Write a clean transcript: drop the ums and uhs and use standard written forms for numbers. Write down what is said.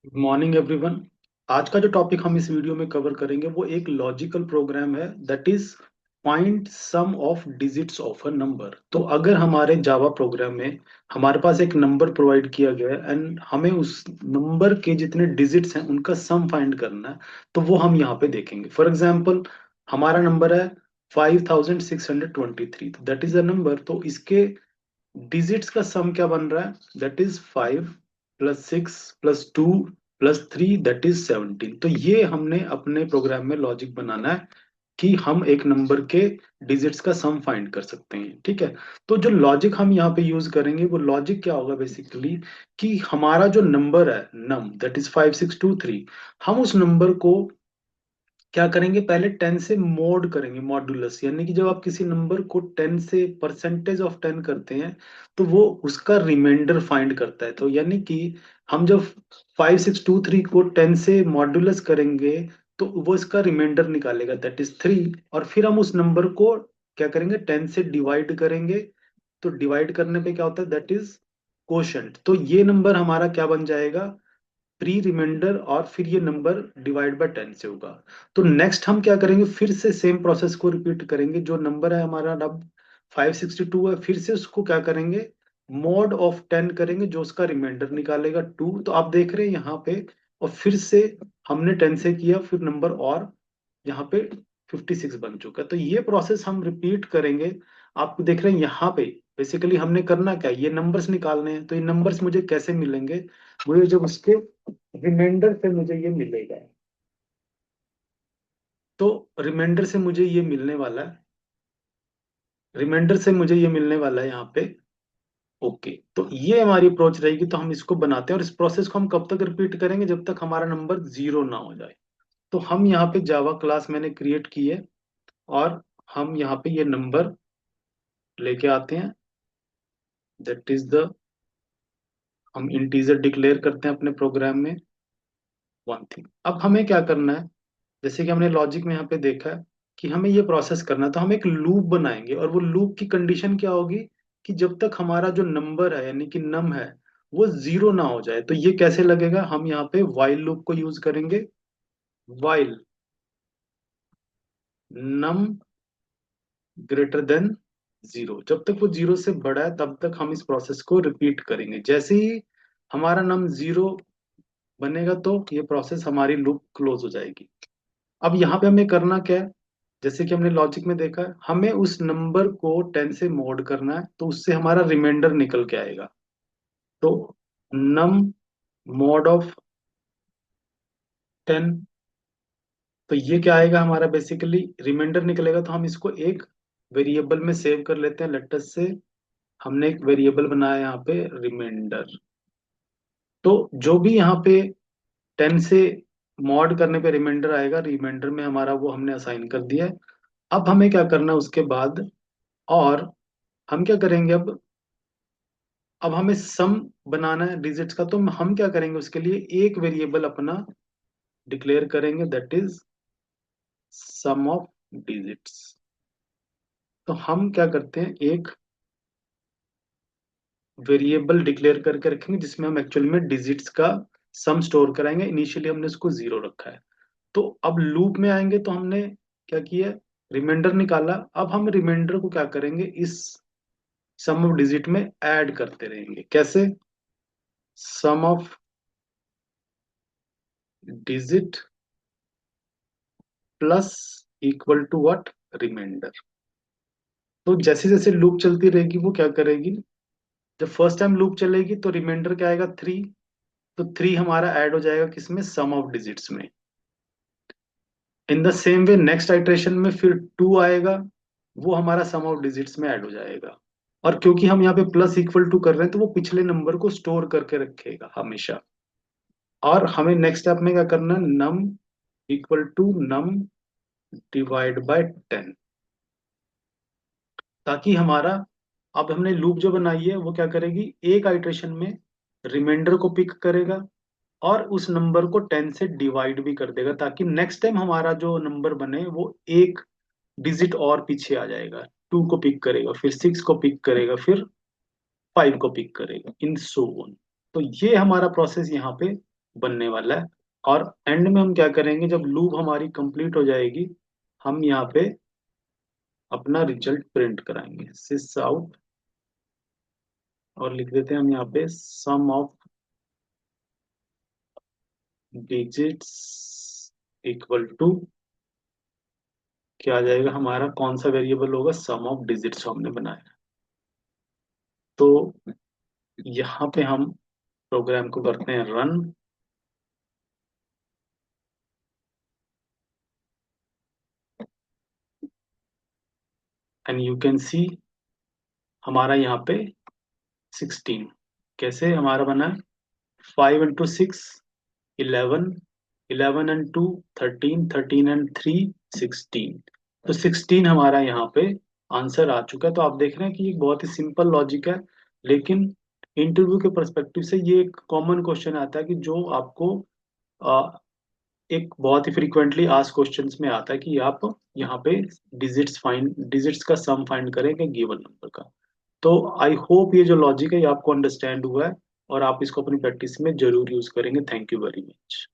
Good morning everyone. आज का जो टॉपिक हम इस वीडियो में कवर करेंगे वो एक लॉजिकल प्रोग्राम है, that is find sum of digits of a number. तो अगर हमारे जावा प्रोग्राम में हमारे पास एक नंबर प्रोवाइड किया गया है एंड हमें उस नंबर के जितने डिजिट्स हैं उनका सम फाइंड करना है, तो वो हम यहाँ पे देखेंगे। फॉर एग्जाम्पल, हमारा नंबर है 5623, तो दैट इज अ नंबर। तो इसके डिजिट्स का सम क्या बन रहा है, दैट इज 5 + 6 + 2 + 3, दैट इज 17। तो ये हमने अपने प्रोग्राम में लॉजिक बनाना है कि हम एक नंबर के डिजिट्स का सम फाइंड कर सकते हैं। ठीक है। तो जो लॉजिक हम यहाँ पे यूज करेंगे वो लॉजिक क्या होगा बेसिकली, कि हमारा जो नंबर है नम, दैट इज 5623, हम उस नंबर को क्या करेंगे, पहले 10 से मोड करेंगे, मॉड्यूलस। यानी कि जब आप किसी नंबर को 10 से %10 करते हैं तो वो उसका रिमाइंडर फाइंड करता है। तो यानी कि हम जब 5623 को 10 से मॉड्यूलस करेंगे तो वो इसका रिमाइंडर निकालेगा, दैट इज 3। और फिर हम उस नंबर को क्या करेंगे, 10 से डिवाइड करेंगे। तो डिवाइड करने पे क्या होता है, दैट इज कोशंट। तो ये नंबर हमारा क्या बन जाएगा, प्री रिमाइंडर, और फिर ये नंबर डिवाइड बाय 10 से होगा। तो नेक्स्ट हम क्या करेंगे, फिर से सेम प्रोसेस को रिपीट करेंगे। जो नंबर है हमारा अब 562 है, फिर से उसको क्या करेंगे, मॉड ऑफ 10 करेंगे, जो उसका रिमाइंडर निकालेगा 2। तो आप देख रहे हैं यहाँ पे, और फिर से हमने 10 से किया, फिर नंबर और यहाँ पे 56 बन चुका है। तो ये प्रोसेस हम रिपीट करेंगे। आप देख रहे हैं यहाँ पे बेसिकली हमने करना क्या है, ये नंबर्स निकालने हैं। तो ये नंबर्स मुझे कैसे मिलेंगे, मुझे जब उसके रिमाइंडर से मुझे ये मिलेगा। तो रिमाइंडर से मुझे ये मिलने वाला है, रिमाइंडर से मुझे ये मिलने वाला है यहाँ पे। ओके, तो ये हमारी अप्रोच रहेगी। तो हम इसको बनाते हैं और इस प्रोसेस को हम कब तक रिपीट करेंगे, जब तक हमारा नंबर जीरो ना हो जाए। तो हम यहाँ पे जावा क्लास मैंने क्रिएट की है, और हम यहाँ पे ये नंबर लेके आते हैं, दैट इज द, हम इंटीजर डिक्लेयर करते हैं अपने प्रोग्राम में, वन थिंग। अब हमें क्या करना है, जैसे कि हमने लॉजिक में यहाँ पे देखा है कि हमें ये प्रोसेस करना है, तो हम एक लूप बनाएंगे। और वो लूप की कंडीशन क्या होगी, कि जब तक हमारा जो नंबर है यानी कि नम है वो जीरो ना हो जाए। तो ये कैसे लगेगा, हम यहाँ पे वाइल लूप को यूज करेंगे। वाइल नम ग्रेटर देन जीरो, जब तक वो जीरो से बड़ा है तब तक हम इस प्रोसेस को रिपीट करेंगे। जैसे ही हमारा नम जीरो बनेगा तो ये प्रोसेस हमारी लूप क्लोज हो जाएगी। अब यहाँ पे हमें करना क्या है, जैसे कि हमने लॉजिक में देखा है, हमें उस नंबर को 10 से मोड करना है, तो उससे हमारा रिमाइंडर निकल के आएगा। तो नम मोड ऑफ 10, तो ये क्या आएगा, हमारा बेसिकली रिमाइंडर निकलेगा। तो हम इसको एक वेरिएबल में सेव कर लेते हैं, लेटस से हमने एक वेरिएबल बनाया यहाँ पे रिमाइंडर। तो जो भी यहाँ पे 10 से मॉड करने पे रिमाइंडर आएगा, रिमाइंडर में हमारा वो हमने असाइन कर दिया है। अब हमें क्या करना है उसके बाद, और हम क्या करेंगे अब हमें सम बनाना है डिजिट्स का। तो हम क्या करेंगे, उसके लिए एक वेरिएबल अपना डिक्लेयर करेंगे, that is sum of digits. तो हम क्या करते हैं, एक वेरिएबल डिक्लेयर करके रखेंगे जिसमें हम एक्चुअल में डिजिट्स का सम स्टोर कराएंगे। इनिशियली हमने उसको जीरो रखा है। तो अब लूप में आएंगे तो हमने क्या किया, रिमाइंडर निकाला। अब हम रिमाइंडर को क्या करेंगे, इस सम ऑफ डिजिट में ऐड करते रहेंगे। कैसे, sum of digit plus equal to what, reminder. तो जैसे जैसे लूप चलती रहेगी वो क्या करेगी, जब फर्स्ट टाइम लूप चलेगी तो रिमाइंडर क्या आएगा, 3। तो 3 हमारा ऐड हो जाएगा किसमें, सम ऑफ डिजिट्स में। In the same way next iteration में फिर 2 आएगा, वो हमारा सम ऑफ डिजिट्स में ऐड हो जाएगा। और क्योंकि हम यहाँ पे प्लस इक्वल टू कर रहे हैं तो वो पिछले नंबर को स्टोर करके रखेगा हमेशा। और हमें नेक्स्ट स्टेप में क्या करना है, num equal to num divide by 10, ताकि हमारा, अब हमने लूप जो बनाई है वो क्या करेगी, एक आइट्रेशन में रिमाइंडर को पिक करेगा और उस नंबर को 10 से डिवाइड भी कर देगा, ताकि नेक्स्ट टाइम हमारा जो नंबर बने वो एक डिजिट और पीछे आ जाएगा। 2 को पिक करेगा, फिर 6 को पिक करेगा, फिर 5 को पिक करेगा, इन सो ऑन। तो ये हमारा प्रोसेस यहाँ पे बनने वाला है। और एंड में हम क्या करेंगे, जब लूप हमारी कंप्लीट हो जाएगी, हम यहाँ पे अपना रिजल्ट प्रिंट कराएंगे, सिस आउट, और लिख देते हैं हम यहाँ पे सम ऑफ डिजिट्स इक्वल टू, क्या आ जाएगा हमारा, कौन सा वेरिएबल होगा, सम ऑफ डिजिट्स जो हमने बनाया। तो यहाँ पे हम प्रोग्राम को करते हैं run, and you can see हमारा यहाँ पे 16 कैसे हमारा बना है, 5 × 6 11, 11 × 2 13, 13 × 3 16। तो 16 हमारा यहाँ पे आंसर आ चुका है। तो आप देख रहे हैं कि ये बहुत ही सिंपल लॉजिक है, लेकिन इंटरव्यू के पर्सपेक्टिव से ये एक कॉमन क्वेश्चन आता है कि जो आपको एक बहुत ही फ्रीक्वेंटली आस्क क्वेश्चंस में आता है कि आप यहाँ पे डिजिट्स का सम फाइंड करें गिवन नंबर का। तो आई होप ये जो लॉजिक है ये आपको अंडरस्टैंड हुआ है, और आप इसको अपनी प्रैक्टिस में जरूर यूज करेंगे। Thank you very much.